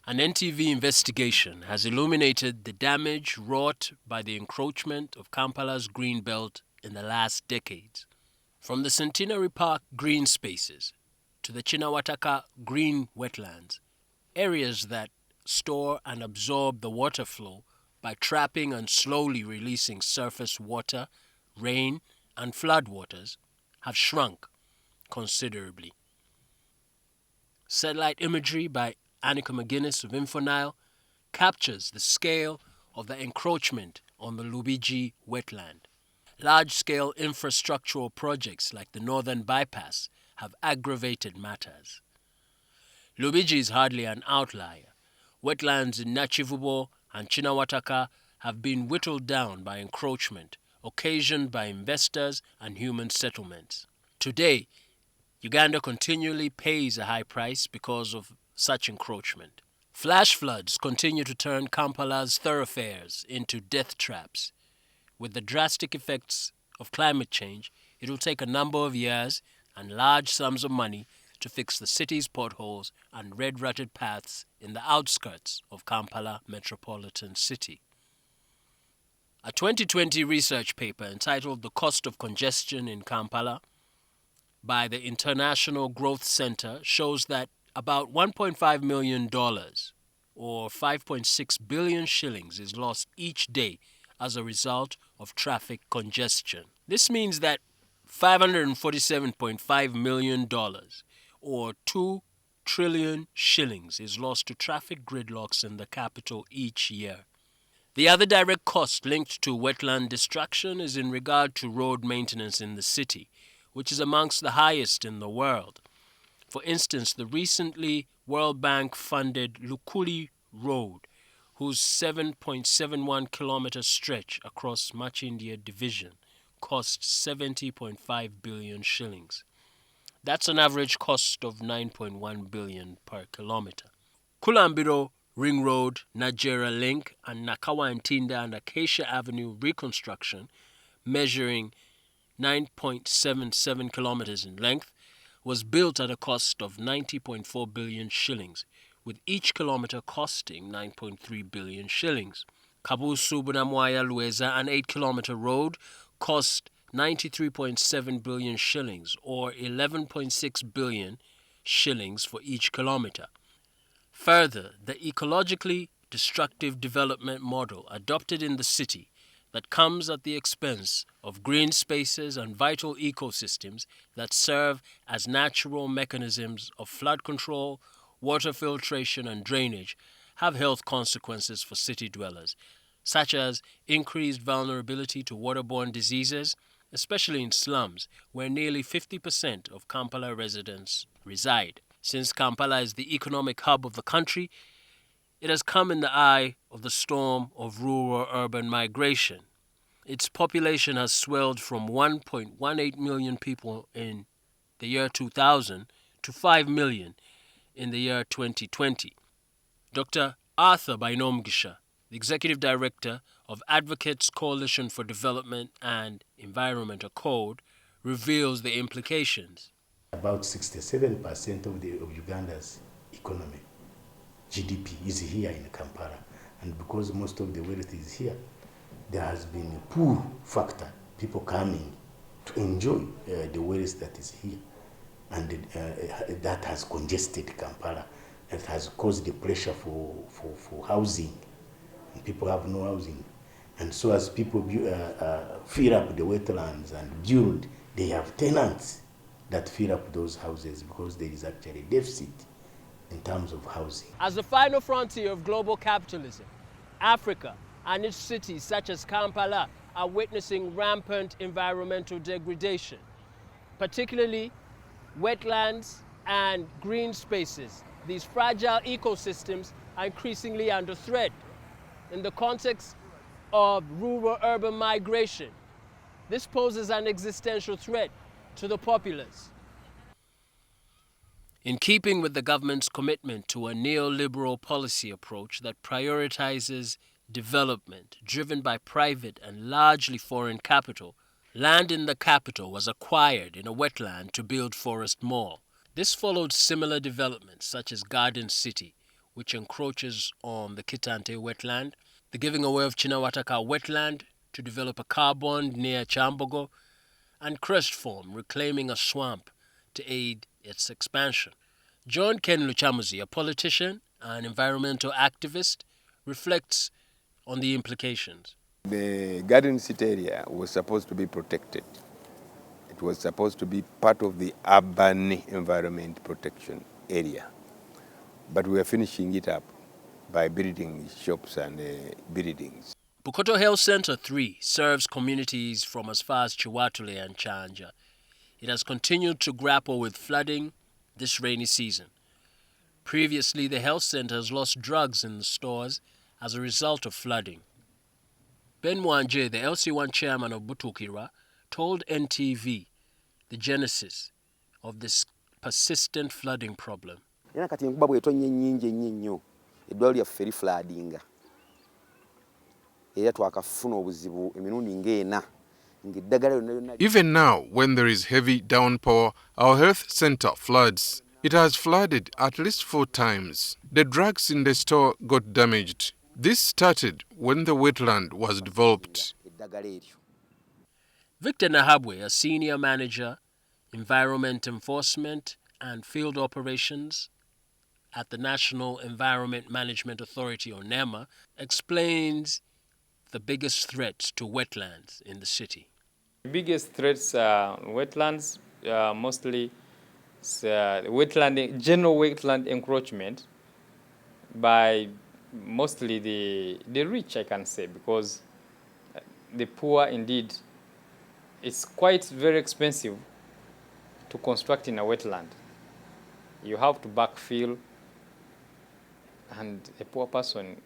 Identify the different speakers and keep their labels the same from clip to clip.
Speaker 1: An NTV investigation has illuminated the damage wrought by the encroachment of Kampala's greenbelt in the last decades. From the Centenary Park green spaces to the Kinawataka green wetlands, areas that store and absorb the water flow by trapping and slowly releasing surface water, rain, and floodwaters, have shrunk considerably. Satellite imagery by Annika McGuinness of InfoNile captures the scale of the encroachment on the Lubigi wetland. Large-scale infrastructural projects like the Northern Bypass have aggravated matters. Lubigi is hardly an outlier. Wetlands in Nachivubo and Kinawataka have been whittled down by encroachment occasioned by investors and human settlements. Today, Uganda continually pays a high price because of such encroachment. Flash floods continue to turn Kampala's thoroughfares into death traps. With the drastic effects of climate change, it will take a number of years and large sums of money to fix the city's potholes and red-rutted paths in the outskirts of Kampala metropolitan city. A 2020 research paper entitled The Cost of Congestion in Kampala by the International Growth Center shows that about $1.5 million or 5.6 billion shillings is lost each day as a result of traffic congestion. This means that $547.5 million or 2 trillion shillings is lost to traffic gridlocks in the capital each year. The other direct cost linked to wetland destruction is in regard to road maintenance in the city, which is amongst the highest in the world. For instance, the recently World Bank-funded Lukuli Road, whose 7.71 kilometer stretch across Machindia Division cost 70.5 billion shillings. That's an average cost of 9.1 billion per kilometer. Kulambiro Ring Road, Nigeria Link, and Nakawa Ntinda and Acacia Avenue reconstruction, measuring 9.77 kilometers in length, was built at a cost of 90.4 billion shillings, with each kilometer costing 9.3 billion shillings. Kabusu Bunamwaya Lueza, an 8-kilometer road, cost 93.7 billion shillings, or 11.6 billion shillings for each kilometer. Further, the ecologically destructive development model adopted in the city that comes at the expense of green spaces and vital ecosystems that serve as natural mechanisms of flood control, water filtration, and drainage have health consequences for city dwellers, such as increased vulnerability to waterborne diseases, especially in slums, where nearly 50% of Kampala residents reside. Since Kampala is the economic hub of the country, it has come in the eye of the storm of rural-urban migration. Its population has swelled from 1.18 million people in the year 2000 to 5 million in the year 2020. Dr. Arthur Bainomgisha, the Executive Director of Advocates Coalition for Development and Environmental Code, reveals the implications.
Speaker 2: About 67% of Uganda's economy, GDP, is here in Kampala. And because most of the wealth is here, there has been a pull factor, people coming to enjoy the wealth that is here. And that has congested Kampala. It has caused the pressure for housing. And people have no housing. And so as people fill up the wetlands and build, they have tenants that fill up those houses because there is actually a deficit in terms of housing.
Speaker 1: As the final frontier of global capitalism, Africa and its cities such as Kampala are witnessing rampant environmental degradation, particularly wetlands and green spaces. These fragile ecosystems are increasingly under threat. In the context of rural-urban migration, this poses an existential threat to the populace. In keeping with the government's commitment to a neoliberal policy approach that prioritizes development driven by private and largely foreign capital, land in the capital was acquired in a wetland to build Forest Mall. This followed similar developments such as Garden City, which encroaches on the Kitante wetland, the giving away of Kinawataka wetland to develop a car bond near Chambogo, and crest form reclaiming a swamp to aid its expansion. John Ken Luchamuzi, a politician and environmental activist, reflects on the implications.
Speaker 3: The Garden City area was supposed to be protected. It was supposed to be part of the urban environment protection area. But we are finishing it up by building shops and buildings.
Speaker 1: Bukoto Health Center 3 serves communities from as far as Chiwatule and Chanja. It has continued to grapple with flooding this rainy season. Previously, the health center has lost drugs in the stores as a result of flooding. Ben Mwanje, the LC1 chairman of Butukira, told NTV the genesis of this persistent flooding problem.
Speaker 4: Even now, when there is heavy downpour, our health center floods. It has flooded at least 4 times. The drugs in the store got damaged. This started when the wetland was developed.
Speaker 1: Victor Nahabwe, a senior manager, environment enforcement and field operations at the National Environment Management Authority, or NEMA, explains the biggest threats to wetlands in the city.
Speaker 5: The biggest threats are wetlands, mostly general wetland encroachment by mostly the rich, I can say, because the poor indeed, it's quite very expensive to construct in a wetland. You have to backfill, and a poor person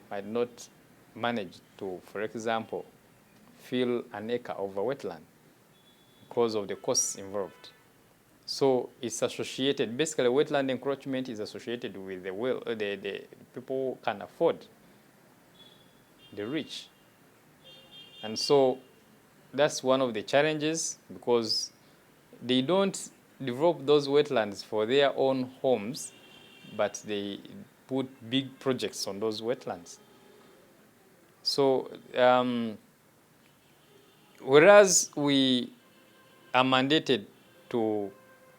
Speaker 5: might not manage to, for example, fill an acre of a wetland because of the costs involved. So it's associated, basically wetland encroachment is associated with the people who can afford, the rich. And so that's one of the challenges, because they don't develop those wetlands for their own homes, but they put big projects on those wetlands. So whereas we are mandated to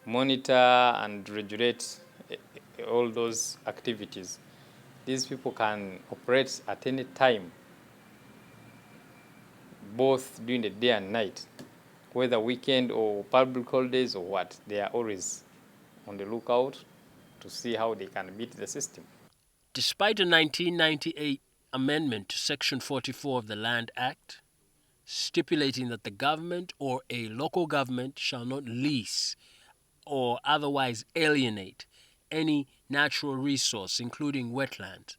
Speaker 5: monitor and regulate all those activities, these people can operate at any time, both during the day and night, whether weekend or public holidays or what. They are always on the lookout to see how they can beat the system.
Speaker 1: Despite a 1998 amendment to Section 44 of the Land Act, stipulating that the government or a local government shall not lease or otherwise alienate any natural resource, including wetlands,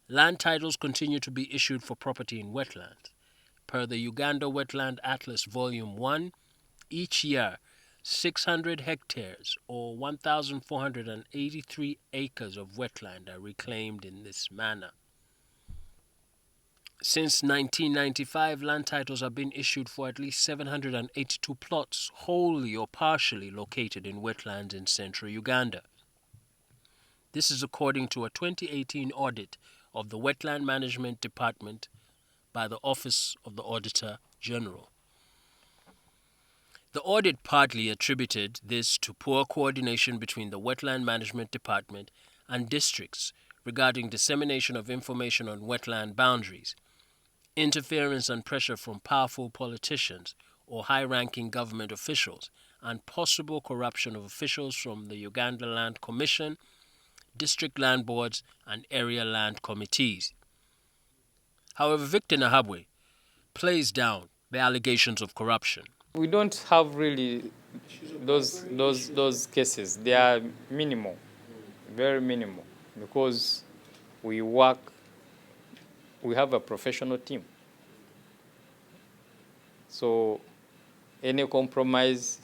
Speaker 1: land titles continue to be issued for property in wetlands. Per the Uganda Wetland Atlas Volume 1, each year 600 hectares or 1,483 acres of wetland are reclaimed in this manner. Since 1995, land titles have been issued for at least 782 plots, wholly or partially located in wetlands in central Uganda. This is according to a 2018 audit of the Wetland Management Department by the Office of the Auditor General. The audit partly attributed this to poor coordination between the Wetland Management Department and districts regarding dissemination of information on wetland boundaries, interference and pressure from powerful politicians or high-ranking government officials, and possible corruption of officials from the Uganda Land Commission, district land boards, and area land committees. However, Victor Nahabwe plays down the allegations of corruption.
Speaker 5: We don't have really those cases. They are minimal, very minimal, because we have a professional team. So any compromise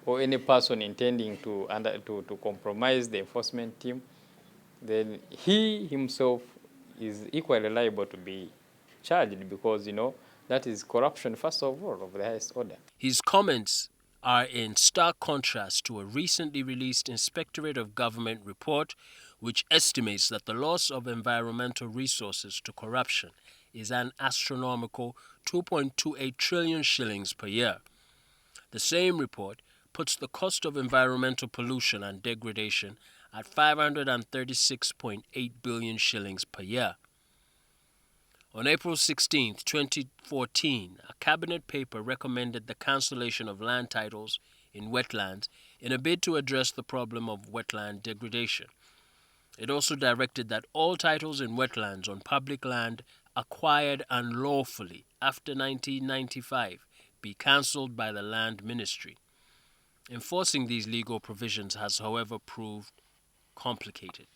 Speaker 5: or any person intending to compromise the enforcement team, then he himself is equally liable to be charged, because, that is corruption, first of all, of the highest order.
Speaker 1: His comments are in stark contrast to a recently released Inspectorate of Government report which estimates that the loss of environmental resources to corruption is an astronomical 2.28 trillion shillings per year. The same report puts the cost of environmental pollution and degradation at 536.8 billion shillings per year. On April 16, 2014, a cabinet paper recommended the cancellation of land titles in wetlands in a bid to address the problem of wetland degradation. It also directed that all titles in wetlands on public land acquired unlawfully after 1995 be cancelled by the Land Ministry. Enforcing these legal provisions has, however, proved complicated.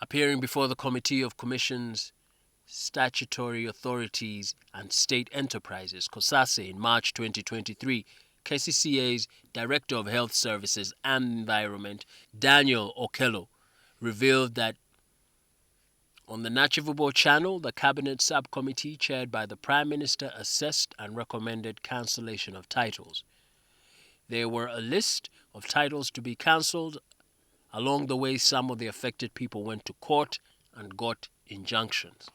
Speaker 1: Appearing before the Committee of Commissions, Statutory Authorities and State Enterprises, COSASE, in March 2023, KCCA's Director of Health Services and Environment, Daniel Okello, revealed that on the Nachivubo Channel, the Cabinet Subcommittee chaired by the Prime Minister assessed and recommended cancellation of titles. There were a list of titles to be cancelled. Along the way, some of the affected people went to court and got injunctions.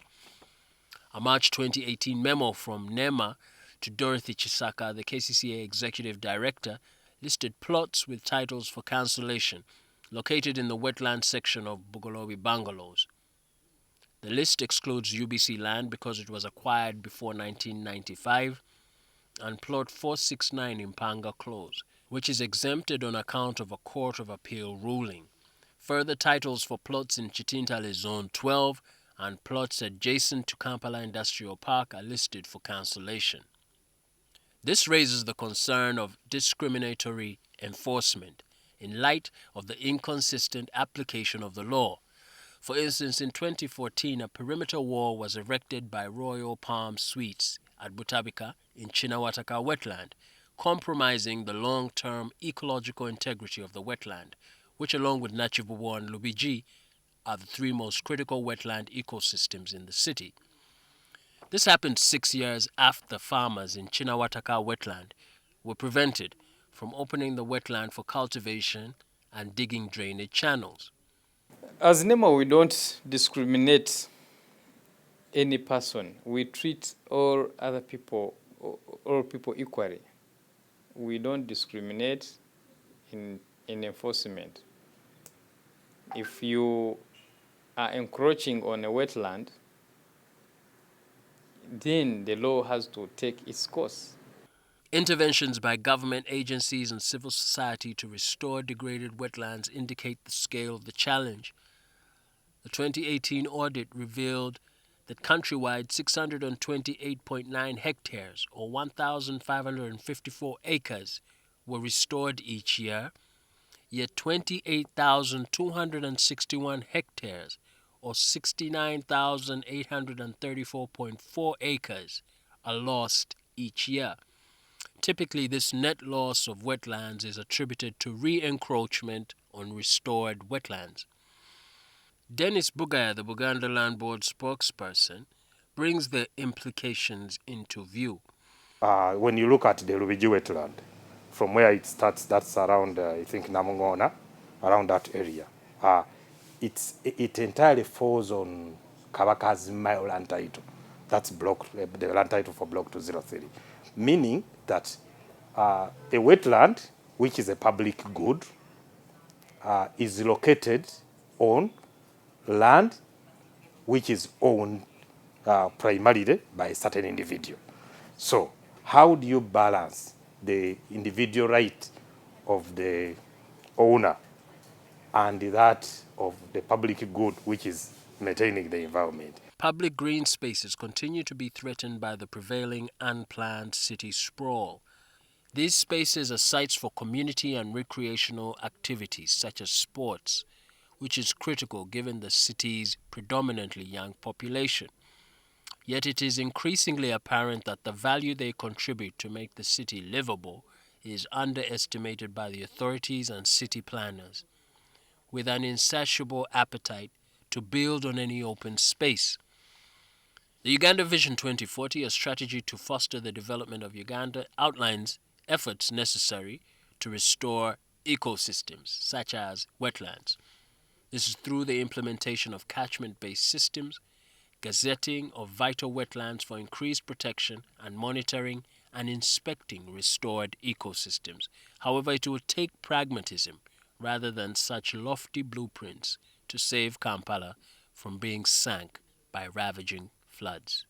Speaker 1: A March 2018 memo from NEMA to Dorothy Chisaka, the KCCA Executive Director, listed plots with titles for cancellation located in the wetland section of Bugolobi Bungalows. The list excludes UBC land because it was acquired before 1995 and plot 469 in Panga Close, which is exempted on account of a Court of Appeal ruling. Further titles for plots in Chitintale Zone 12 and plots adjacent to Kampala Industrial Park are listed for cancellation. This raises the concern of discriminatory enforcement in light of the inconsistent application of the law. For instance, in 2014, a perimeter wall was erected by Royal Palm Suites at Butabika in Kinawataka wetland, compromising the long-term ecological integrity of the wetland, which along with Nachivubo and Lubigi are the three most critical wetland ecosystems in the city. This happened 6 years after farmers in Kinawataka wetland were prevented from opening the wetland for cultivation and digging drainage channels.
Speaker 5: As NEMA, we don't discriminate any person. We treat all other people, all people equally. We don't discriminate in enforcement. If you are encroaching on a wetland, then the law has to take its course.
Speaker 1: Interventions by government agencies and civil society to restore degraded wetlands indicate the scale of the challenge. The 2018 audit revealed that countrywide 628.9 hectares, or 1,554 acres, were restored each year, yet 28,261 hectares, or 69,834.4 acres, are lost each year. Typically, this net loss of wetlands is attributed to re-encroachment on restored wetlands. Dennis Bugaya, the Buganda Land Board spokesperson, brings the implications into view.
Speaker 6: When you look at the Lubigi wetland, from where it starts, that's around, I think, Namungona, around that area. It entirely falls on Kabaka's mile land title. That's block, the land title for block 203. Meaning that a wetland, which is a public good, is located on land which is owned primarily by a certain individual. So how do you balance the individual right of the owner and that of the public good, which is maintaining the environment?
Speaker 1: Public green spaces continue to be threatened by the prevailing unplanned city sprawl. These spaces are sites for community and recreational activities such as sports, which is critical given the city's predominantly young population. Yet it is increasingly apparent that the value they contribute to make the city livable is underestimated by the authorities and city planners, with an insatiable appetite to build on any open space. The Uganda Vision 2040, a strategy to foster the development of Uganda, outlines efforts necessary to restore ecosystems, such as wetlands. This is through the implementation of catchment-based systems, gazetting of vital wetlands for increased protection, and monitoring and inspecting restored ecosystems. However, it will take pragmatism rather than such lofty blueprints to save Kampala from being sank by ravaging floods.